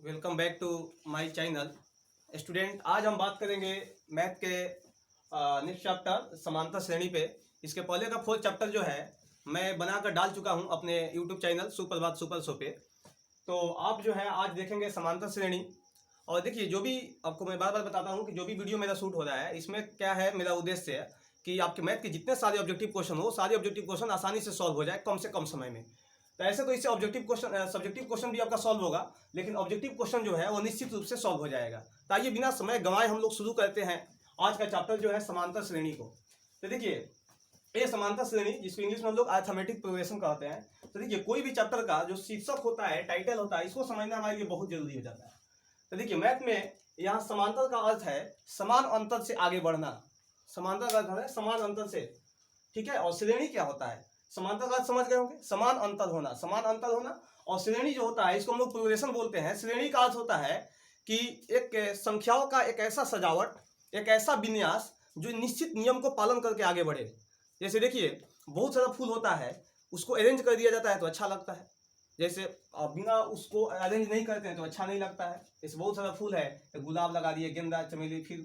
Welcome back to my channel student. आज हम बात करेंगे मैथ के नेक्स्ट चैप्टर समांतर श्रेणी पे। इसके पहले का फोर्थ चैप्टर जो है मैं बनाकर डाल चुका हूं अपने यूट्यूब चैनल सुप्रभात सुपर शो पे। तो आप जो है आज देखेंगे समांतर श्रेणी। और देखिए, जो भी आपको मैं बार बार बताता हूं कि जो भी वीडियो मेरा शूट हो रहा है इसमें क्या है, मेरा उद्देश्य है कि आपके मैथ के जितने सारे ऑब्जेक्टिव क्वेश्चन हो, सारे ऑब्जेक्टिव क्वेश्चन आसानी से सॉल्व हो जाए कम से कम समय में। तो ऐसे तो इससे ऑब्जेक्टिव क्वेश्चन सब्जेक्टिव क्वेश्चन भी आपका सॉल्व होगा, लेकिन ऑब्जेक्टिव क्वेश्चन जो है वो निश्चित रूप से सॉल्व हो जाएगा। तो आइए बिना समय गंवाए हम लोग शुरू करते हैं आज का चैप्टर जो है समांतर श्रेणी को। तो देखिए, ये समांतर श्रेणी जिसको इंग्लिश में हम लोग अरिथमेटिक प्रोग्रेशन कहते हैं। तो देखिए, कोई भी चैप्टर का जो शीर्षक होता है, टाइटल होता है, इसको समझना हमारे लिए बहुत जरूरी हो जाता है। तो देखिए, मैथ में यहाँ समांतर का अर्थ है समान अंतर से आगे बढ़ना। समांतर का अर्थ है समान अंतर से, ठीक है। और श्रेणी क्या होता है? समांतर का अर्थ समझ गए होंगे, समान अंतर होना, समान अंतर होना। और श्रेणी जो होता है इसको हम लोग प्रोग्रेशन बोलते हैं। श्रेणी का अर्थ होता है कि एक संख्याओं का एक ऐसा सजावट, एक ऐसा विन्यास जो निश्चित नियम को पालन करके आगे बढ़े। जैसे देखिए, बहुत सारा फूल होता है, उसको अरेंज कर दिया जाता है तो अच्छा लगता है। जैसे बिना उसको अरेंज नहीं करते हैं तो अच्छा नहीं लगता है। जैसे बहुत सारा फूल है, तो गुलाब लगा दिए, गेंदा चमेली, फिर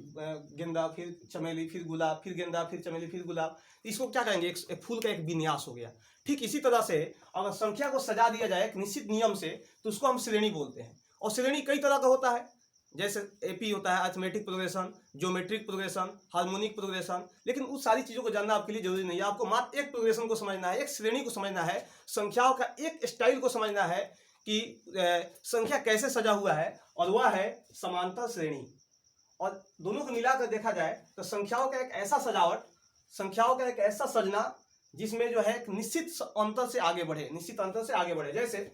गेंदा, फिर चमेली, फिर गुलाब, फिर गेंदा, फिर चमेली, फिर गुलाब। इसको क्या कहेंगे? एक फूल का एक विन्यास हो गया। ठीक इसी तरह से अगर संख्या को सजा दिया जाए एक निश्चित नियम से तो उसको हम श्रेणी बोलते हैं। और श्रेणी कई तरह का होता है, जैसे एपी होता है, arithmetic progression, geometric progression, harmonic progression. लेकिन उस सारी चीज़ों को जानना आपके लिए जरूरी नहीं है। आपको मात्र एक प्रोग्रेशन को समझना है, एक श्रेणी को समझना है, संख्याओं का एक स्टाइल को समझना है कि संख्या कैसे सजा हुआ है, और वह है समांतर श्रेणी। और दोनों को मिलाकर देखा जाए तो संख्याओं का एक ऐसा सजावट, संख्याओं का एक ऐसा सजना जिसमें जो है एक निश्चित अंतर से आगे बढ़े, निश्चित अंतर से आगे बढ़े। जैसे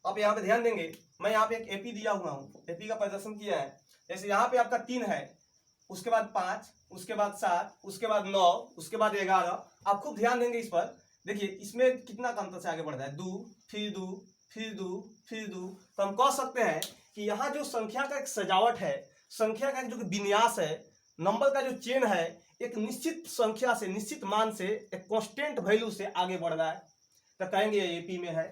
आप यहाँ पे ध्यान देंगे, मैं यहाँ पे एक एपी दिया हुआ हूँ, एपी का प्रदर्शन किया है। जैसे यहाँ पे आपका 3 है, उसके बाद 5, उसके बाद 7, उसके बाद 9, उसके बाद 11। आप खूब ध्यान देंगे इस पर। देखिए इसमें कितना अंतर से आगे बढ़ रहा है, 2, फिर 2, फिर 2, फिर 2। तो हम कह सकते हैं कि यहाँ जो संख्या का एक सजावट है, संख्या का जो विन्यास है, नंबर का जो चेन है, एक निश्चित संख्या से, निश्चित मान से, एक कांस्टेंट वैल्यू से आगे बढ़ रहा है। तो कहेंगे ये एपी में है।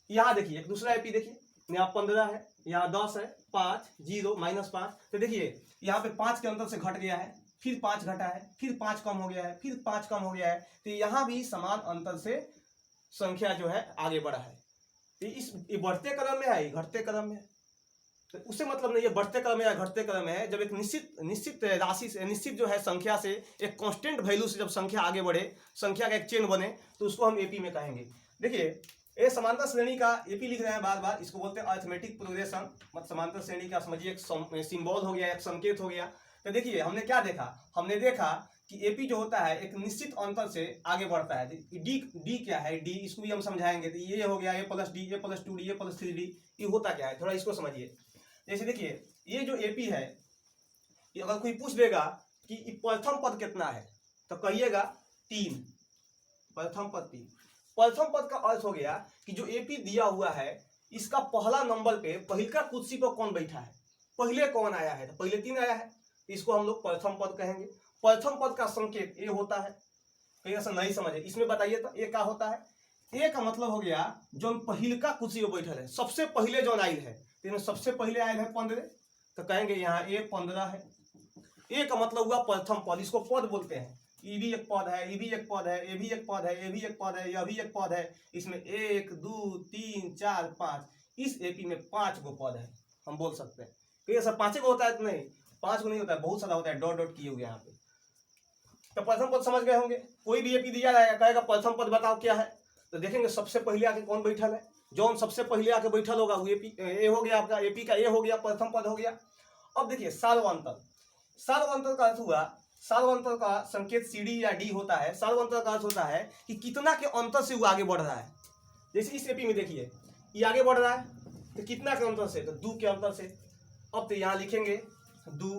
यहाँ देखिए एक दूसरा एपी, देखिए यहाँ 15 है, यहाँ 10 है, 5, 0, -5। तो देखिए यहाँ पे 5 के अंतर से घट गया है, फिर 5 घटा है, फिर 5 कम हो गया है, फिर 5 कम हो गया है। तो यहाँ भी समान अंतर से संख्या जो है आगे बढ़ा है। तो ये बढ़ते क्रम में है, ये घटते क्रम में है। तो उससे मतलब नहीं है बढ़ते क्रम में या घटते क्रम में है। जब एक निश्चित राशि से, निश्चित जो है संख्या से, एक कांस्टेंट वैल्यू से जब संख्या आगे बढ़े, संख्या का एक चेन बने, तो उसको हम एपी में कहेंगे। देखिए ये समांतर श्रेणी का एपी लिख रहे हैं बार बार, इसको बोलते हैं अरिथमेटिक प्रोग्रेशन। मतलब समांतर श्रेणी का समझिए एक सिंबल हो गया, एक संकेत हो गया। तो देखिए हमने क्या देखा, हमने देखा कि एपी जो होता है एक निश्चित अंतर से आगे बढ़ता है। डी क्या है, डी इसको भी हम समझाएंगे। तो ये हो गया ए प्लस डी, ए प्लस 2डी, ए प्लस 3डी। ये होता क्या है, थोड़ा इसको समझिए। जैसे देखिए ये जो एपी है, ये अगर कोई पूछ देगा कि प्रथम पद कितना है, तो कहिएगा 3, प्रथम पद 3। प्रथम पद का अर्थ हो गया कि जो एपी दिया हुआ है इसका पहला नंबर पे पहिलका कुर्सी पर कौन बैठा है, पहले कौन आया है, तो पहले 3 आया है, इसको हम लोग प्रथम पद कहेंगे। प्रथम पद का संकेत ए होता है। कहीं ऐसा नहीं समझे, इसमें बताइए तो ए का होता है। ए का मतलब हो गया जो पहिलका कुर्सी पर बैठल है, सबसे पहले जो आयल है, तो सबसे पहले आयल है 15, तो कहेंगे यहाँ ए 15 है। ए का मतलब हुआ प्रथम पद, इसको पद बोलते हैं। ये भी एक पद है, ये भी एक पद है, ये भी एक पद है, ये भी एक पद है, यह भी एक पद है। इसमें 1, 2, 3, 4, 5, इस एपी में 5 गो पद है, हम बोल सकते हैं। तो ये सब 5 गो होता है? तो नहीं, 5 गो नहीं होता है, बहुत सारा होता है, डॉट डॉट किए हुए यहाँ पे। तो प्रथम पद समझ गए होंगे। कोई भी एपी दिया जाएगा, कहेगा प्रथम पद बताओ क्या है, तो देखेंगे सबसे पहले आके कौन बैठल है। जो सबसे पहले आके बैठल होगा वो एपी ए हो गया, आपका एपी का ए हो गया, प्रथम पद हो गया। अब देखिए सार्वंतर, सार्वंतर का अर्थ हुआ, सार्वंतर का संकेत सीडी या डी होता है। सार्वंतर का अर्थ होता है कि कितना के अंतर से वो आगे बढ़ रहा है। जैसे इस एपी में देखिए ये आगे बढ़ रहा है, तो कितना के अंतर से, तो 2 के अंतर से। अब तो यहाँ लिखेंगे 2।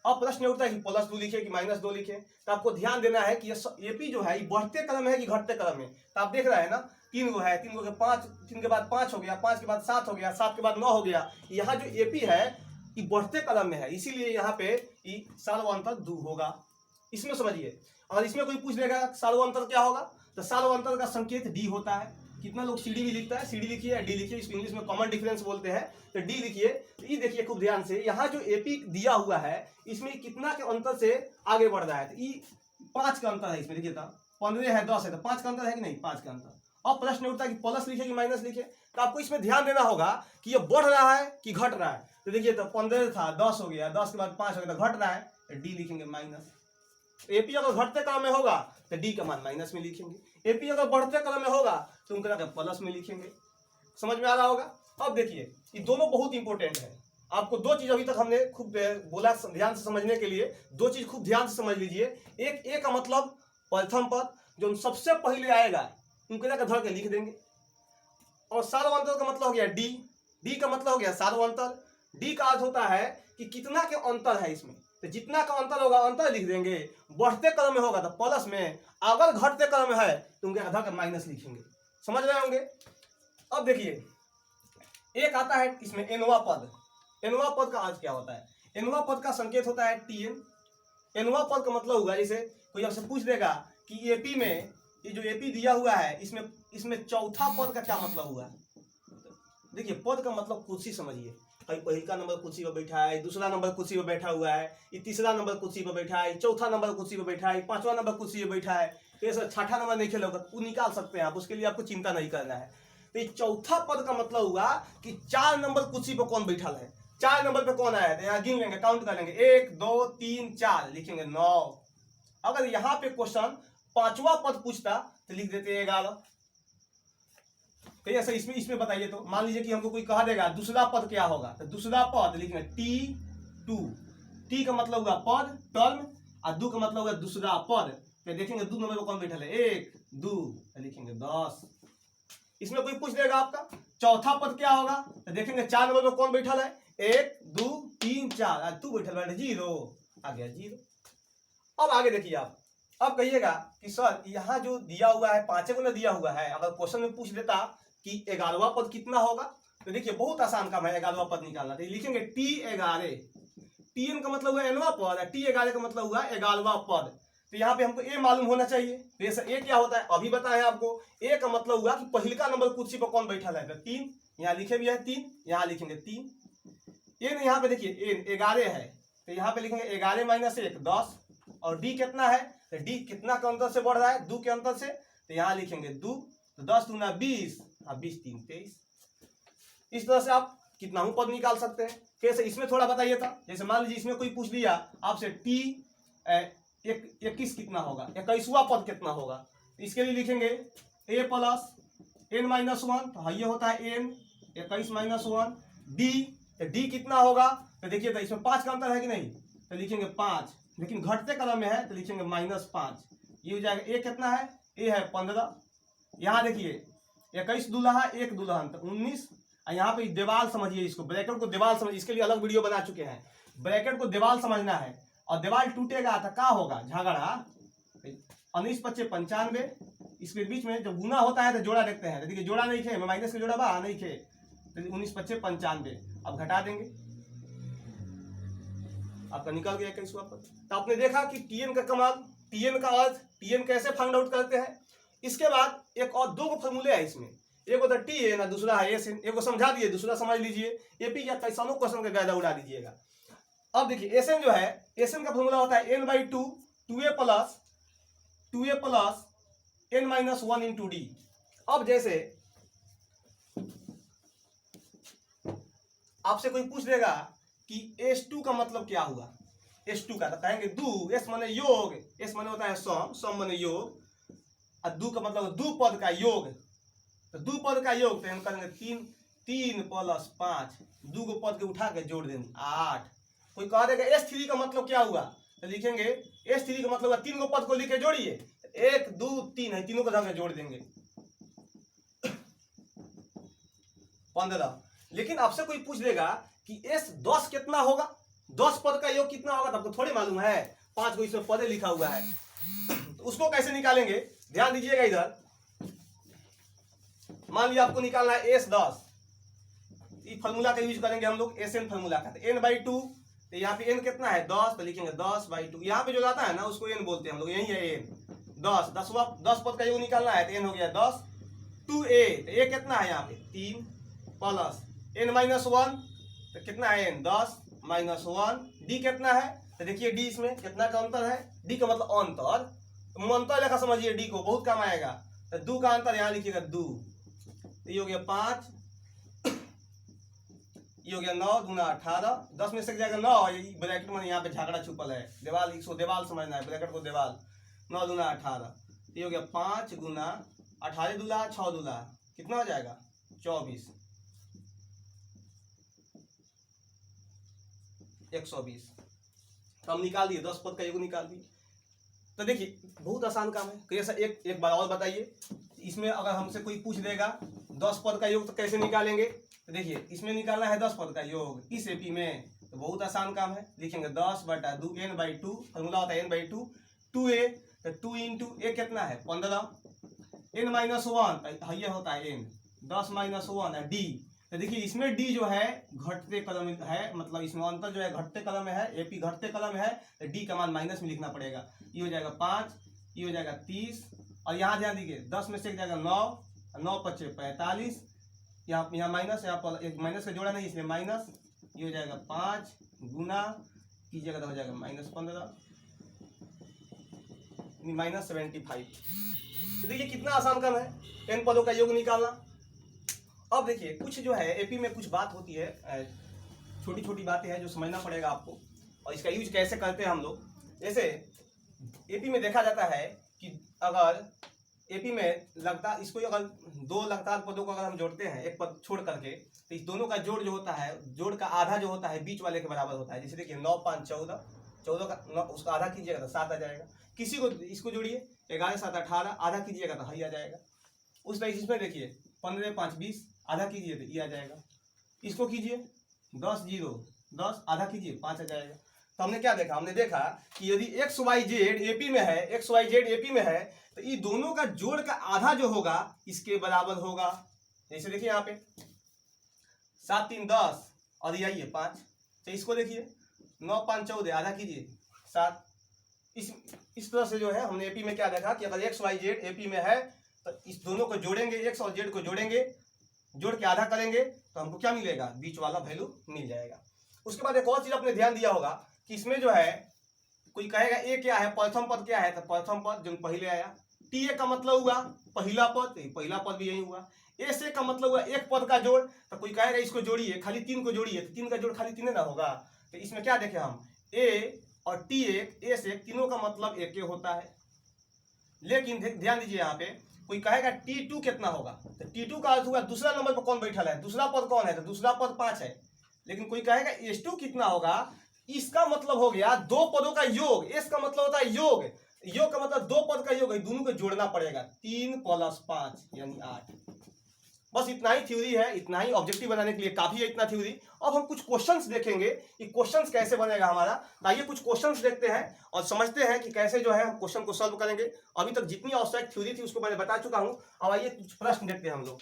अब प्रश्न उठता है कि +2 लिखे कि -2 लिखे। तो आपको ध्यान देना है कि ये एपी जो है ये बढ़ते क्रम है कि घटते क्रम में। तो आप देख रहे हैं ना, 3 गो है, 3 गो के 5, 3 के बाद 5 हो गया, 5 के बाद 7 हो गया, 7 के बाद 9 हो गया। यहाँ जो एपी है ये बढ़ते क्रम में है, इसीलिए यहाँ पे सार्वंतर 2 होगा। इसमें समझिए। और इसमें कोई पूछ लेगा सार्वंतर क्या होगा, तो सार्वंतर का संकेत डी होता है। कितना लोग सी डी भी लिखता है, सी डी लिखिए या डी लिखिए, इसको इंग्लिश में कॉमन डिफरेंस बोलते हैं, तो डी लिखिए। तो ये देखिए खूब ध्यान से, यहाँ जो एपी दिया हुआ है इसमें कितना के अंतर से आगे बढ़ रहा है, तो ये 5 का अंतर है इसमें। देखिए था 15 है 10 है, तो 5 का अंतर है कि नहीं, 5 का अंतर। अब प्रश्न उठता है कि प्लस लिखे कि माइनस लिखे, तो आपको इसमें ध्यान देना होगा कि ये बढ़ रहा है कि घट रहा है। तो देखिए तो 15 था 10 हो गया, 10 के बाद 5 हो गया, तो घट रहा है, तो डी लिखेंगे माइनस। एपी अगर घटते क्रम में होगा तो डी का मान माइनस में लिखेंगे, एपी अगर बढ़ते क्रम में होगा तो उनका प्लस में लिखेंगे। समझ में आ रहा होगा। अब देखिए ये दोनों बहुत इंपॉर्टेंट है, आपको दो चीज अभी तक हमने खूब बोला ध्यान से समझने के लिए, दो चीज खूब ध्यान से समझ लीजिए। एक ए का मतलब प्रथम पद जो सबसे पहले आएगा उनके जाकर धर के लिख देंगे, और सार्वंतर का मतलब हो गया डी, डी का मतलब हो गया सार्वंतर। डी का अर्थ होता है कि कितना के अंतर है इसमें, तो जितना का अंतर होगा अंतर लिख देंगे, बढ़ते क्रम में होगा तो प्लस में, अगर घटते क्रम में है तो उनके आधा का माइनस लिखेंगे। समझ रहे होंगे। अब देखिए एक आता है इसमें एनवा पद। एनवा पद का अर्थ क्या होता है, एनवा पद का संकेत होता है टीएन। एनवा पद का मतलब हुआ, जैसे कोई आपसे पूछ देगा कि एपी में, ये जो एपी दिया हुआ है इसमें चौथा पद का क्या मतलब हुआ। देखिए पद का मतलब कुर्सी समझिए, कहीं पहला नंबर कुर्सी पर बैठा है, दूसरा नंबर कुर्सी पर बैठा हुआ है, ये तीसरा नंबर कुर्सी पर बैठा है, चौथा नंबर कुर्सी पर बैठा है, पांचवा नंबर कुर्सी पर बैठा है, तो ऐसा छठा नंबर नहीं खेला होगा, वो निकाल सकते हैं आप, उसके लिए आपको चिंता नहीं करना है। तो ये चौथा पद का मतलब हुआ कि 4 नंबर कुर्सी पर कौन बैठा है, 4 नंबर पे कौन आया है, यहाँ गिन लेंगे, काउंट कर लेंगे, 1 2 3 4 लिखेंगे 9। अगर यहाँ पे क्वेश्चन पांचवा पद पूछता तो लिख देते 11। तो ऐसा इसमें बताइए। तो मान लीजिए कि हमको कोई कहा देगा दूसरा पद क्या होगा, तो दूसरा पद लिखेंगे T2। टी का मतलब हुआ पद टर्म, और दू का मतलब हुआ दूसरा पद। तो देखेंगे 2 नंबर पर कौन बैठा है, 1 2, तो लिखेंगे 10। इसमें कोई पूछ देगा आपका चौथा पद क्या होगा, तो देखेंगे 4 नंबर पर कौन बैठा है, 1 2 3 4, और तू बैठा है 0, आ गया 0। अब आगे देखिए आप, अब कहिएगा कि सर यहाँ जो दिया हुआ है 5 गुना दिया हुआ है, अगर क्वेश्चन में पूछ देता कि 11वां पद कितना होगा, तो देखिए बहुत आसान काम है 11वां पद निकालना। तो लिखेंगे T11, Tn का मतलब हुआ एनवा पद, T11 का मतलब हुआ 11वां पद। तो यहाँ पे हमको ए मालूम होना चाहिए। तो ऐसा ए क्या होता है अभी बताया आपको, ए का मतलब हुआ कि पहला नंबर कुर्सी पर कौन बैठा है, तो 3, यहाँ लिखे भी है 3, यहाँ लिखेंगे 3। एन यहाँ पे देखिए एन 11 है, तो यहाँ पे लिखेंगे 11 - 1 10, और डी कितना है, तो डी कितना के अंतर से बढ़ रहा है, 2 के अंतर से, तो यहाँ लिखेंगे 2, तो 10 दूना 20, 20 3 23। इस तरह से आप कितना हूं पद निकाल सकते हैं। कैसे, इसमें थोड़ा बताइए था। जैसे मान लीजिए इसमें कोई पूछ दिया आपसे T21 कितना होगा, 21वां पद कितना होगा, इसके लिए लिखेंगे A + n-1, तो ये होता है n 21 - 1 डी, तो डी कितना होगा, तो देखिए तो इसमें 5 का अंतर है कि नहीं, तो लिखेंगे 5, लेकिन घटते क्रम में है तो लिखेंगे -5। ये हो जाएगा ए कितना है, ए है 15। यहाँ देखिए 21 दूल्हा 1 दुल्हन, तो 19। यहाँ पे दीवार समझिए, इसको ब्रैकेट को दीवार समझिए, इसके लिए अलग वीडियो बना चुके हैं। ब्रैकेट को दीवार समझना है, और दीवार टूटेगा तो क्या होगा, झगड़ा। 19 × 5 = 95। इसके बीच में जब गुना होता है तो जोड़ा देखते हैं, देखिए जोड़ा नहीं खे, माइनस का जोड़ा बा नहीं खे, तो 19 × 5 = 95। अब घटा देंगे, आपका निकल गया 21वां पद। तो आपने देखा कि टीएन का कमाल, टीएन का अर्थ, टीएन कैसे फाइंड आउट करते हैं। इसके बाद एक और 2 फॉर्मूले है इसमें, एक होता है टीएन और दूसरा है एसएन। एक को समझा दिए, दूसरा समझ लीजिए, एपी या कैसानो क्वेश्चन का कायदा उड़ा दीजिएगा। अब देखिए एसएन जो है, एसएन का फॉर्मूला होता है n/2 2a + n-1 × d। अब जैसे आपसे कोई पूछ देगा कि S2 का मतलब क्या हुआ, S2 का, तो कहेंगे दू, S माने योग, S माने होता है सम, सम माने योग, और दू का मतलब दू पद का योग, तो दू पद का योग, तो हम करेंगे 3 + 5, 2 को पद के उठा के जोड़ देंगे 8। कोई कह देगा S3 का मतलब क्या हुआ, तो लिखेंगे S3 का मतलब 3 को पद को लिख के जोड़िए, 1 2 3 है, तीनों को धर के जोड़ देंगे 15। लेकिन आपसे कोई पूछ देगा कि S10 कितना होगा, 10 पद का योग कितना होगा, तो आपको थोड़ी मालूम है, 5 को इसमें पदे लिखा हुआ है, तो उसको कैसे निकालेंगे, ध्यान दीजिएगा इधर। मान लिया आपको निकालना है S10, इस फार्मूला का यूज करेंगे हम लोग, SN फार्मूला का, n/2, तो यहाँ पे n कितना है 10, तो लिखेंगे 10/2। यहाँ पे जो जाता है ना उसको n बोलते हैं हम लोग, यही है n 10। 10 पद का योग निकालना है तो n हो गया 10, 2a, तो a कितना है यहाँ पे 3 प्लस n-1, तो कितना है n 10 माइनस 1, d कितना है, तो देखिए d इसमें कितना का अंतर है, d का मतलब अंतर, अंतर लेखा समझिए d को, बहुत काम आएगा। तो 2 का अंतर यहाँ लिखिएगा 2, ये हो गया 5, ये हो गया 9 दूना 18, 10 में से जाएगा 9, ब्रैकेट में यहाँ पे झागड़ा छुपल है, देवाल, इसको देवाल समझना है, ब्रैकेट को देवाल, 9 दूना 18, ये हो गया 5 गुना 18 दूल्हा 6 दूल्हा कितना हो जाएगा 24, 120। तो हम निकाल दिए 10 पद का योग निकाल दिए। तो देखिए बहुत आसान काम है। कैसा एक बार और बताइए, इसमें अगर हमसे कोई पूछ देगा 10 पद का योग तो कैसे निकालेंगे, तो देखिए इसमें निकालना है 10 पद का योग इस एपी में, तो बहुत आसान काम है। लिखेंगे 10/2 n/2, फॉर्मूला होता है n/2, 2a, तो 2 इंटू ए कितना है 15, n-1 ये होता है n, 10 - 1 है d, तो देखिए इसमें d जो है घटते कलम है, मतलब इसमें अंतर जो है घटते कलम में है, एपी घटते कलम में है, तो d का मान माइनस में लिखना पड़ेगा। ये हो जाएगा 5, ये हो जाएगा 30, और यहाँ ध्यान दीजिए 10 में से एक जाएगा 9, 9 × 5 = 45, यहाँ माइनस, यहाँ पर एक माइनस का जोड़ा नहीं इसलिए माइनस, ये हो जाएगा 5 गुना कीजिएगा तो हो जाएगा -15 -75। तो देखिए कितना आसान काम है n पदों का योग निकालना। अब देखिए कुछ जो है एपी में कुछ बात होती है, छोटी छोटी बातें हैं जो समझना पड़ेगा आपको, और इसका यूज कैसे करते हैं हम लोग। जैसे एपी में देखा जाता है कि अगर एपी में लगातार इसको अगर 2 लगातार पदों को अगर हम जोड़ते हैं एक पद छोड़ करके, तो इस दोनों का जोड़ जो होता है, जोड़ का आधा जो होता है बीच वाले के बराबर होता है। जैसे देखिए 9 × 5 = 14, 14 का 9 उसका आधा कीजिएगा तो 7 आ जाएगा। किसी को इसको जोड़िए 11 × 7 = 18, आधा कीजिएगा तो आ जाएगा। उस तरह इसमें देखिए 15 × 5 = 20, आधा कीजिए तो ये आ जाएगा। इसको कीजिए 10 × 0 = 10, आधा कीजिए 5 आ जाएगा। तो हमने क्या देखा, हमने देखा कि यदि XYZ एपी में है, XYZ एपी में है, तो ये दोनों का जोड़ का आधा जो होगा इसके बराबर होगा। जैसे देखिए यहाँ पे 7 × 3 = 10 और ये आइए 5, तो इसको देखिए 9 × 5 = 14, आधा कीजिए 7। इस तरह से जो है हमने एपी में क्या देखा कि अगर XYZ एपी में है तो इस दोनों को जोड़ेंगे, एक्स और जेड को जोड़ेंगे, जोड़ के आधा करेंगे तो हमको क्या मिलेगा, बीच वाला वैल्यू मिल जाएगा। उसके बाद एक और चीज आपने ध्यान दिया होगा कि इसमें जो है कोई कहेगा ए क्या है, प्रथम पद क्या है, तो प्रथम पद जो पहले आया, टी ए का मतलब हुआ पहला पद, पहला पद भी यही हुआ। ए से का मतलब हुआ एक पद का जोड़, तो कोई कहेगा इसको जोड़िए, खाली 3 को जोड़िए, तो 3 का जोड़ खाली 3 ना होगा। तो इसमें क्या देखे हम, ए और टी एक, ए से तीनों का मतलब एक होता है। लेकिन ध्यान दीजिए यहाँ पे कोई कहेगा T2 कितना होगा, तो T2 का अर्थ हुआ दूसरा नंबर पर कौन बैठा है, दूसरा पद कौन है, तो दूसरा पद 5 है। लेकिन कोई कहेगा S2 कितना होगा, इसका मतलब हो गया 2 पदों का योग, S का मतलब होता है योग, योग का मतलब 2 पद का योग है, दोनों को जोड़ना पड़ेगा, 3 + 5 यानी 8। बस इतना ही थ्योरी है, इतना ही ऑब्जेक्टिव बनाने के लिए काफी है इतना थ्योरी। अब हम कुछ क्वेश्चंस देखेंगे कि क्वेश्चंस कैसे बनेगा हमारा। आइए कुछ क्वेश्चंस देखते हैं और समझते हैं कि कैसे जो है हम क्वेश्चन को सॉल्व करेंगे। अभी तक जितनी आवश्यक थ्योरी थी उसको मैंने बता चुका हूं। अब आइए कुछ प्रश्न देखते हैं हम लोग।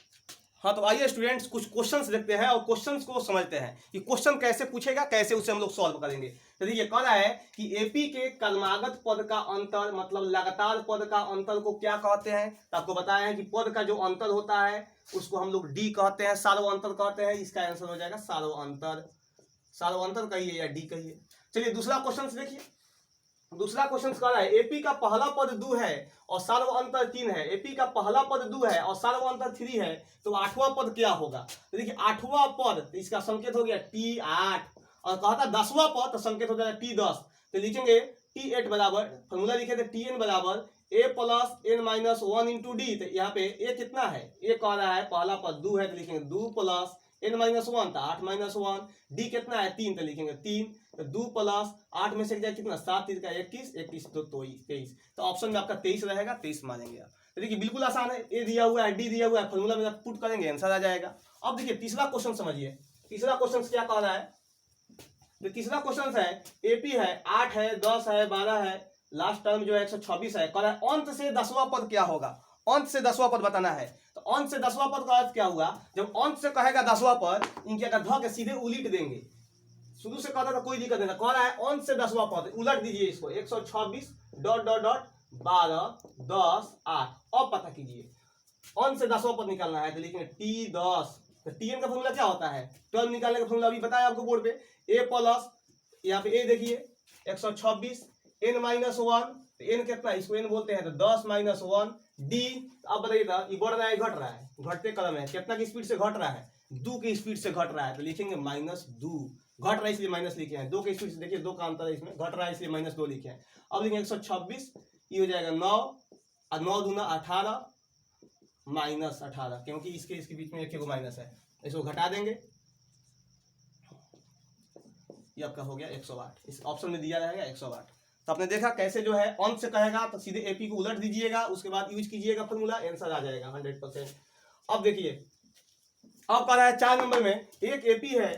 हाँ तो आइए स्टूडेंट्स कुछ क्वेश्चंस देखते हैं और क्वेश्चंस को समझते हैं कि क्वेश्चन कैसे पूछेगा, कैसे उसे हम लोग सॉल्व करेंगे। तो ये कह रहा है कि एपी के क्रमागत पद का अंतर मतलब लगातार पद का अंतर को क्या कहते हैं। तो आपको बताया है कि पद का जो अंतर होता है उसको हम लोग डी कहते हैं, सार्व अंतर कहते हैं। इसका आंसर हो जाएगा सार्व अंतर। सार्व अंतर कहिए या डी कहिए। चलिए दूसरा क्वेश्चन देखिए। दूसरा क्वेश्चन कह रहा है एपी का पहला पद 2 है और सार्व अंतर 3 है। एपी का पहला पद 2 है और सार्व अंतर 3 है, तो आठवां पद क्या होगा। तो देखिए आठवां पद, तो इसका संकेत हो गया T8 और कहा था 10वां पद, तो संकेत हो जाएगा T10। तो लिखेंगे T8 बराबर, फॉर्मूला लिखे थे Tn बराबर a + n - 1 × d। तो यहाँ पे a कितना है, a कह रहा है पहला पद 2 है, तो लिखेंगे 2 + n - 1 तो 8 - 1, d कितना है 3, तो लिखेंगे 3, तो 2 + 8 में से जाए कितना 7 3 का 21, 21 तो 23। तो ऑप्शन में आपका 23 रहेगा, 23 मानेंगे आप। तो देखिए बिल्कुल आसान है, ए दिया हुआ है, डी दिया हुआ है, फॉर्मूला में आप पुट करेंगे आंसर आ जाएगा। अब देखिए तीसरा क्वेश्चन समझिए। तीसरा क्वेश्चन क्या कह रहा है, तो तीसरा क्वेश्चन है एपी है 8 है 10 है 12 है, लास्ट टर्म जो है 126 है। कह रहा है अंत से 10वां पद क्या होगा, अंत से 10वां पद बताना है। तो अंत से 10वां पद का अर्थ क्या हुआ, जब अंत से कहेगा 10वां पद, इनके अगर ध के सीधे उलट देंगे, शुरू से कहता था कोई दिक्कत नहीं था। कह रहा है अंत से 10वां पद, उलट दीजिए इसको 126 ... 12 10 8। अब पता कीजिए ऑन से 10वां पद निकालना है तो लिखेंगे T10। तो Tn का फॉर्मूला क्या होता है? 12 निकालने का फॉर्मूला अभी बताया आपको बोर्ड पे। A प्लस, यहाँ पे A देखिए 126 n माइनस 1, n कितना है इसको n बोलते हैं तो 10 माइनस 1 d। अब बताइए था ये बढ़ रहा है घट रहा है? घटते क्रम है। कितना की स्पीड से घट रहा है? 2 की स्पीड से घट रहा है तो लिखेंगे -2। घट रहा है इसलिए माइनस लिखे हैं। 2 की स्पीड से देखिए 2 का अंतर है इसमें, घट रहा है इसलिए -2 लिखे हैं। अब लिखेंगे 126, ये हो जाएगा 9 और 9 दूना 18 -18, क्योंकि इसके बीच में एक माइनस है, इसको घटा देंगे। ये आपका हो गया 108। इस ऑप्शन में दिया रहेगा 108। तो आपने देखा कैसे जो है ऑन से कहेगा तो सीधे एपी को उलट दीजिएगा, उसके बाद यूज कीजिएगा फॉर्मूला, आंसर आ जाएगा 100%। अब देखिए अब कह रहा है 4 नंबर में एक एपी है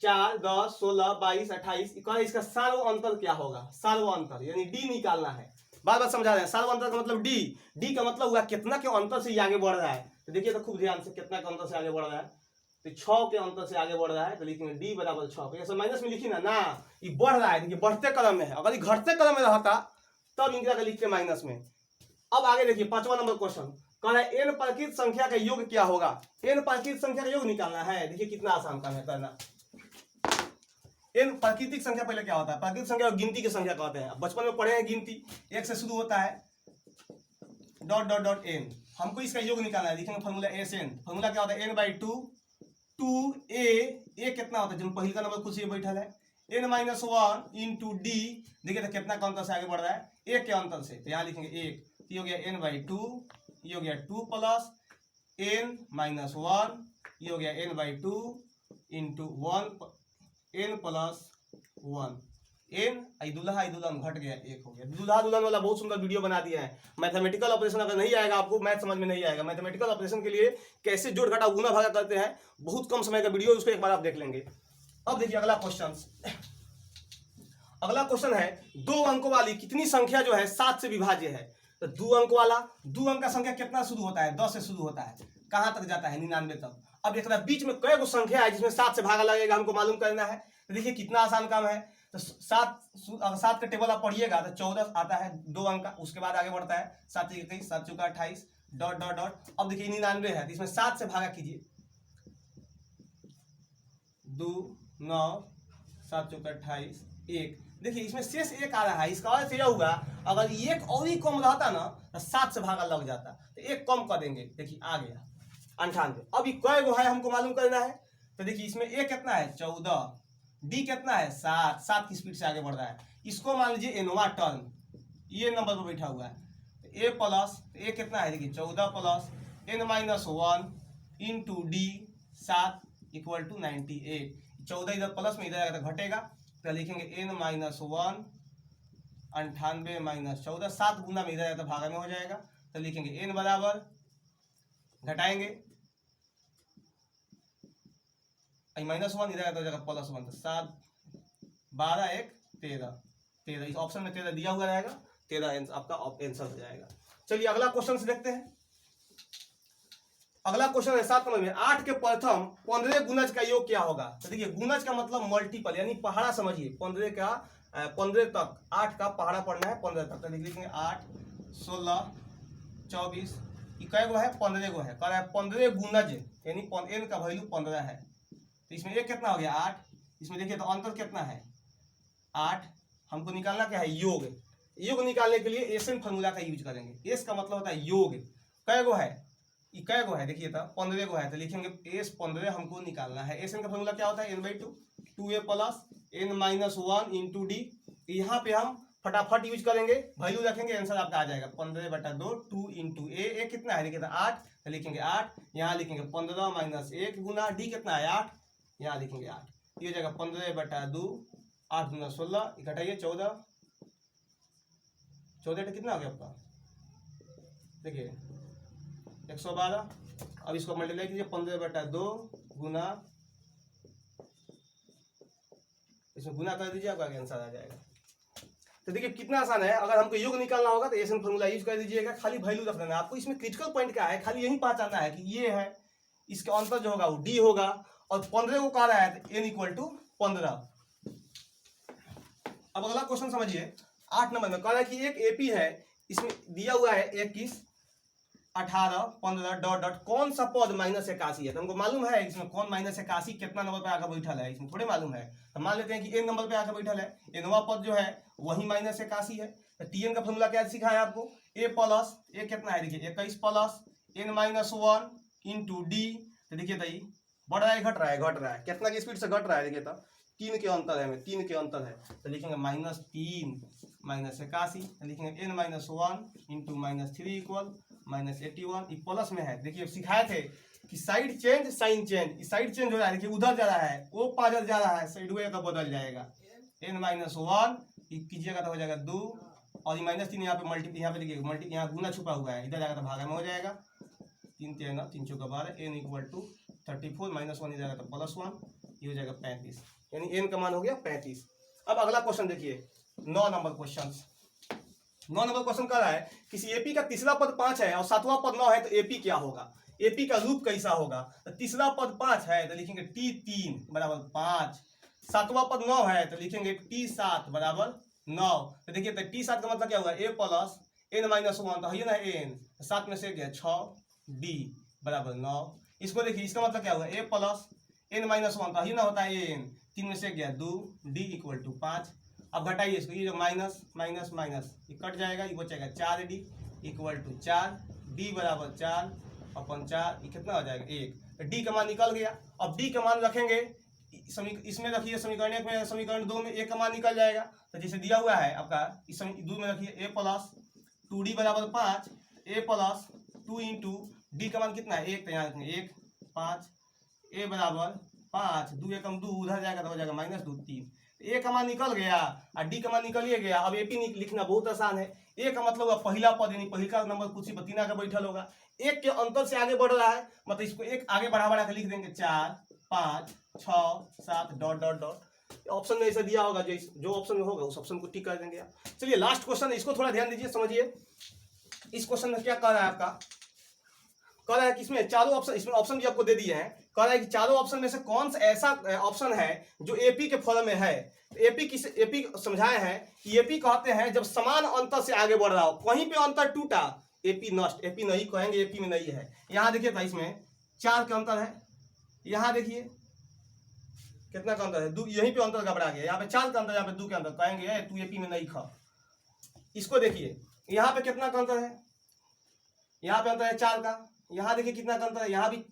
4, 10, 16, 22, 28, इसका सार्व अंतर क्या होगा? सार्व अंतर यानी डी निकालना है। बार बार समझा रहे हैं। सार्व अंतर का मतलब डी का मतलब हुआ कितना के अंतर से ये आगे बढ़ रहा है। तो देखिए तो खूब ध्यान से, कितना के अंतर से आगे बढ़ रहा है तो 6 के अंतर से आगे बढ़ रहा है तो लिखेंगे डी बराबर 6। ऐसा माइनस में लिखी ना ये बढ़ रहा है, देखिए बढ़ते क्रम में है। अगर ये घटते क्रम में रहता तब इनका लिखते माइनस में। अब आगे देखिए 5वां नंबर क्वेश्चन कह रहा है एन प्राकृत संख्या का योग क्या होगा? एन प्राकृत संख्या का योग निकालना है। देखिए कितना आसान काम है करना। एन प्राकृतिक संख्या पहले क्या होता है? प्राकृतिक संख्या और गिनती की संख्या कहते हैं। बचपन में पढ़े हैं गिनती, 1 से शुरू होता है डॉट डॉट डॉट एन। हमको इसका योग निकालना है, लिखेंगे फॉर्मूला एस एन। फॉर्मूला क्या होता है? n/2 2a कितना होता है? जब पहले का नंबर खुद से बैठा है n-1 इंटू डी। देखिए तो कितना का अंतर से आगे बढ़ रहा है? 1 के अंतर से, तो यहाँ लिखेंगे 1। ये हो गया n/2, ये हो गया 2 प्लस n-1, ये हो गया n/2 into 1 n plus 1 n। दुल्हन घट गया 1 हो गया। दुल्हन वाला बहुत सुंदर वीडियो बना दिया है। मैथमेटिकल ऑपरेशन अगर नहीं आएगा आपको, मैथ समझ में नहीं आएगा, मैथमेटिकल ऑपरेशन के लिए कैसे जोड़ घटा गुना भागा करते हैं, बहुत कम समय का वीडियो, उसको एक बार आप देख लेंगे। अब देखिए अगला क्वेश्चन। अगला क्वेश्चन है 2 अंकों वाली कितनी संख्या जो है 7 से विभाज्य है? तो 2 अंक वाला, 2 अंक का संख्या कितना शुरू होता है? 10 से शुरू होता है, कहां तक जाता है? 99 तक। अब एक बीच में कई गो संख्या है जिसमें 7 से भागा लगेगा, हमको मालूम करना है। तो देखिए कितना आसान काम है। तो 7 का टेबल आप पढ़िएगा तो 14 आता है 2 अंक का, उसके बाद आगे बढ़ता है 7 × 21, 7 × 28 डॉट डॉट डॉट। अब देखिए 99 है तो इसमें 7 से भागा कीजिए, 2 9 7 × 28 1। देखिए इसमें शेष 1 आ रहा है। इसका अर्थ यह होगा अगर 1 और ही कम रहता ना तो 7 से भागा लग जाता, तो 1 कम कर देंगे। देखिए आ गया 98। अब ये कै गो है हमको मालूम करना है। तो देखिए इसमें a कितना है? 14, डी कितना है? 7, 7 की स्पीड से आगे बढ़ रहा है। इसको मान लीजिए एनवा टर्म, ये नंबर पर बैठा हुआ है। तो a प्लस, ए कितना है? देखिए 14 plus n-1 into d 7 equal to 98। 14 इधर प्लस में इधर आएगा तो घटेगा, तो लिखेंगे n-1 98 - 14, 7 गुना में इधर आएगा तो भागा में हो जाएगा, तो लिखेंगे n बराबर, घटाएंगे -1 इधर आएगा तो हो जाएगा +1, तो 7 12 1 13। इस ऑप्शन में 13 दिया हुआ रहेगा, 13 आपका आंसर हो जाएगा। चलिए अगला क्वेश्चन से देखते हैं। अगला क्वेश्चन है 7 नंबर में 8 के प्रथम 15 गुणज का योग क्या होगा? तो देखिए गुणज का मतलब मल्टीपल यानी पहाड़ा समझिए। 15 का 15 तक, 8 का पहाड़ा पढ़ना है 15 तक। तो लिखेंगे 8 16 24, कै गो है? 15 गो है। कह रहा है 15 गुणज यानी n का वैल्यू 15 है। तो इसमें एक कितना हो गया? 8। इसमें देखिए तो अंतर कितना है? 8। हमको निकालना क्या है? योग। योग निकालने के लिए एसएन फॉर्मूला का यूज करेंगे। एस का मतलब होता है योग। कै गो है? कै गो है? देखिए तो 15 गो है, तो लिखेंगे एस 15 हमको निकालना है। एसएन का फॉर्मूला क्या होता है? n/2 2a plus n-1 into D. यहाँ पे हम फटाफट यूज करेंगे, वैल्यू रखेंगे, आंसर आपका आ जाएगा 15/2 2 इंटू ए कितना है? देखिए तो 8, तो लिखेंगे 8। यहाँ लिखेंगे 15 - 1 गुना डी कितना है? 8, यहाँ लिखेंगे 8। ये हो जाएगा 15/2, 8 × 16, घटाइए 14, 14 कितना हो गया आपका? देखिए 112। अब इसको मल्टीप्लाई कीजिए 15/2 गुना, इसमें गुना कर दीजिए, आपका आंसर आ जाएगा। तो देखिए कितना आसान है। अगर हमको योग निकालना होगा तो एसएन फॉर्मूला यूज कर दीजिएगा, खाली वैल्यू रख देना। आपको इसमें क्रिटिकल पॉइंट क्या है, खाली यही पहचानना है कि ये है, इसका अंतर जो होगा वो डी होगा, और 15 को कह रहा है तो n = 15। अब अगला क्वेश्चन समझिए 8 नंबर में कह रहा है कि एक एपी है, इसमें दिया हुआ है 21 18 15 डॉट डॉट कौन सा पद -81 है। तो हमको मालूम है इसमें कौन -81 कितना नंबर पे आकर बैठल है, इसमें थोड़े मालूम है। तो मान लेते हैं कि n नंबर पे आकर बैठल है, nवा पद जो है वही -81 है। तो tn का फॉर्मूला क्या सिखाया है आपको, a प्लस a कितना है देखिए 21 प्लस n-1 इंटू डी। तो देखिए तो बढ़ रहा है घट रहा है, घट रहा है, कितना की स्पीड से घट रहा है देखिए। तो 3 के अंतर है, 3 के अंतर है। तो लिखेंगे -3 -81, लिखेंगे n-1 इंटू -3 इक्वल -81। ये प्लस में है, देखिए सिखाए थे कि side change sign change, side change हो रहा है, देखिए उधर जा रहा है, वो पाजर जा रहा है, साइड वे का बदल जाएगा। n-1 कीजिएगा तो हो जाएगा 2, और ये -3 यहाँ पे मल्टी, यहाँ पे देखिए मल्टी, यहाँ गुना छुपा हुआ है, इधर जाएगा तो भागा में हो जाएगा। 3 3 3 चौका 12, n इक्वल टू 34 -1 इधर जाएगा तो +1, ये हो जाएगा 35, यानी n का मान हो गया 35। अब अगला क्वेश्चन देखिए 9 नंबर क्वेश्चन। 9 नंबर क्वेश्चन कर रहा है किसी एपी का तीसरा पद 5 है और सातवां पद 9 है, तो एपी क्या होगा, एपी का रूप कैसा होगा। तो तीसरा पद 5 है तो लिखेंगे t3 बराबर 5, सातवां पद 9 है तो लिखेंगे t7 बराबर 9। तो देखिए तो t7 का मतलब क्या होगा, a प्लस n-1, तो है ना n, 7 में से गया 6, d बराबर 9। इसको देखिए, इसका मतलब क्या होगा, a प्लस n-1, तो है ना होता है n, 3 में से गया 2, d इक्वल टू 5। अब घटाइए इसको, ये जो माइनस माइनस माइनस ये कट जाएगा, ये बचेगा 4d इक्वल टू 4, d बराबर 4/4, ये कितना हो जाएगा 1। तो d का मान निकल गया। अब d का मान रखेंगे इसमें रखिए समीकरण 1 में, समीकरण 2 में a का मान निकल जाएगा। तो जैसे दिया हुआ है आपका, इस 2 में रखिए a प्लस 2d बराबर 5, a प्लस 2 इंटू डी का मान कितना है 1, तो यहाँ रखेंगे 1 5, a बराबर 5, 2 एकम 2, उधर जाएगा तो हो जाएगा -2 3। ए का मान निकल गया और डी का मान निकल ही गया। अब एपी लिखना बहुत आसान है। ए का मतलब होगा पहला पद, यानी पहला नंबर कुर्सी पर 3 आके बैठल होगा, एक के अंतर से आगे बढ़ रहा है, मतलब इसको एक आगे बढ़ा बढ़ा के लिख देंगे 4 5 6 7 डॉट डॉट डॉट। ऑप्शन में ऐसा दिया होगा, जो ऑप्शन में होगा उस ऑप्शन को टिक कर देंगे आप। चलिए लास्ट क्वेश्चन है, इसको थोड़ा ध्यान दीजिए, समझिए। इस क्वेश्चन में क्या कह रहा है आपका, कह रहा है कि इसमें चारों ऑप्शन, इसमें ऑप्शन भी आपको दे दिए हैं, कह रहा है कि चारों ऑप्शन में से कौन सा ऐसा ऑप्शन है जो एपी के फॉर्म में है। एपी समझाए हैं कि एपी कहते हैं जब समान अंतर से आगे बढ़ रहा हो, कहीं पे अंतर टूटा एपी नष्ट, एपी नहीं कहेंगे, एपी में नहीं है। यहाँ देखिए भाई इसमें 4 का अंतर है, यहाँ देखिए कितना का अंतर है, 2, यहीं पे अंतर घबरा गया, यहाँ पे 4 का अंतर, यहाँ पे 2 का अंतर, कहेंगे तू एपी में नहीं खा। इसको देखिए यहाँ पे कितना का अंतर है, यहाँ पे अंतर है 4 का, यहाँ देखिए कितना का अंतर है, यहाँ भी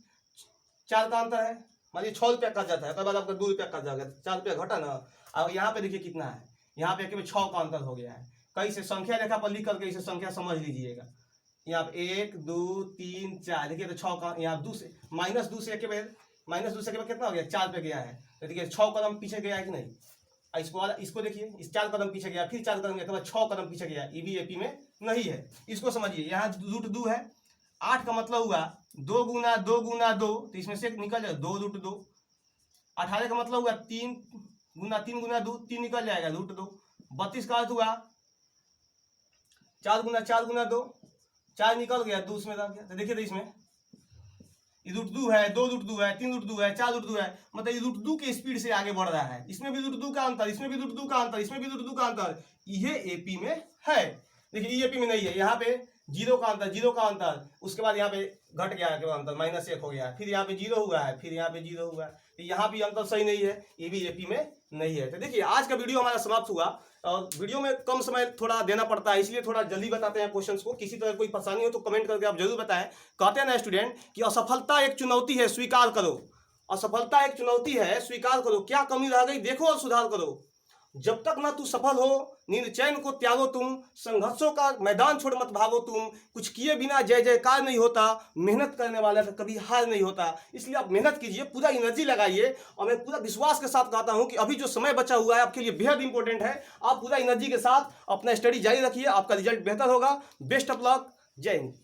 4 का अंतर है। मान लीजिए 6 रुपया कट जाता है, तो बाद आपका 2 रुपया कट जाएगा, 4 रुपया घटा ना। और यहाँ पे देखिए कितना है, यहाँ पे केवल 6 का अंतर हो गया है। कहीं से संख्या रेखा पर लिख करके इसे संख्या समझ लीजिएगा। यहाँ पे 1 2 3 4 देखिए, तो 6 का, यहाँ 2 से -2 से के बाद कितना हो गया, 4 पे गया है। तो देखिए 6 कदम पीछे गया है कि नहीं। इसको देखिए, इस 4 कदम पीछे गया, फिर 4 कदम गया, 6 कदम पीछे गया, ये भी एपी में नहीं है। इसको समझिए, यहाँ √2 है, 8 का मतलब हुआ 2 गुना 2 गुना 2, तो इसमें से निकल जाएगा 2 √2। 18 का मतलब हुआ 3 गुना 3 गुना 2, 3 निकल जाएगा √2। 32 का अर्थ हुआ 4 गुना 4 गुना 2, 4 निकल गया, 2 उसमें रह गया। तो देखिए, तो इसमें √2 है, 2 √2 है, 3 √2 है, 4 √2 है, मतलब √2 के स्पीड से आगे बढ़ रहा है। इसमें भी √2 का अंतर, इसमें भी √2 का अंतर, इसमें भी √2 का अंतर, ये एपी में है। देखिए ये एपी में नहीं है, यहाँ पे 0 का अंतर, 0 का अंतर, उसके बाद यहाँ पे घट गया के अंतर, -1 हो गया, फिर यहाँ पे 0 हुआ है, फिर यहाँ पे 0 हुआ है, यहाँ भी अंतर सही नहीं है, ये भी एपी में नहीं है। तो देखिए आज का वीडियो हमारा समाप्त हुआ, और वीडियो में कम समय थोड़ा देना पड़ता है, इसलिए थोड़ा जल्दी बताते हैं क्वेश्चंस को। किसी तरह कोई परेशानी हो तो कमेंट करके आप जरूर बताएं। कहते हैं ना स्टूडेंट कि असफलता एक चुनौती है, स्वीकार करो। असफलता एक चुनौती है, स्वीकार करो। क्या कमी रह गई देखो और सुधार करो। जब तक ना तू सफल हो, नींद चैन को त्यागो तुम, संघर्षों का मैदान छोड़ मत भागो तुम, कुछ किए बिना जय जयकार नहीं होता, मेहनत करने वाला का कभी हार नहीं होता। इसलिए आप मेहनत कीजिए, पूरा एनर्जी लगाइए, और मैं पूरा विश्वास के साथ कहता हूं कि अभी जो समय बचा हुआ है आपके लिए बेहद इंपॉर्टेंट है। आप पूरा एनर्जी के साथ अपना स्टडी जारी रखिए, आपका रिजल्ट बेहतर होगा। बेस्ट ऑफ लक, जय हिंद।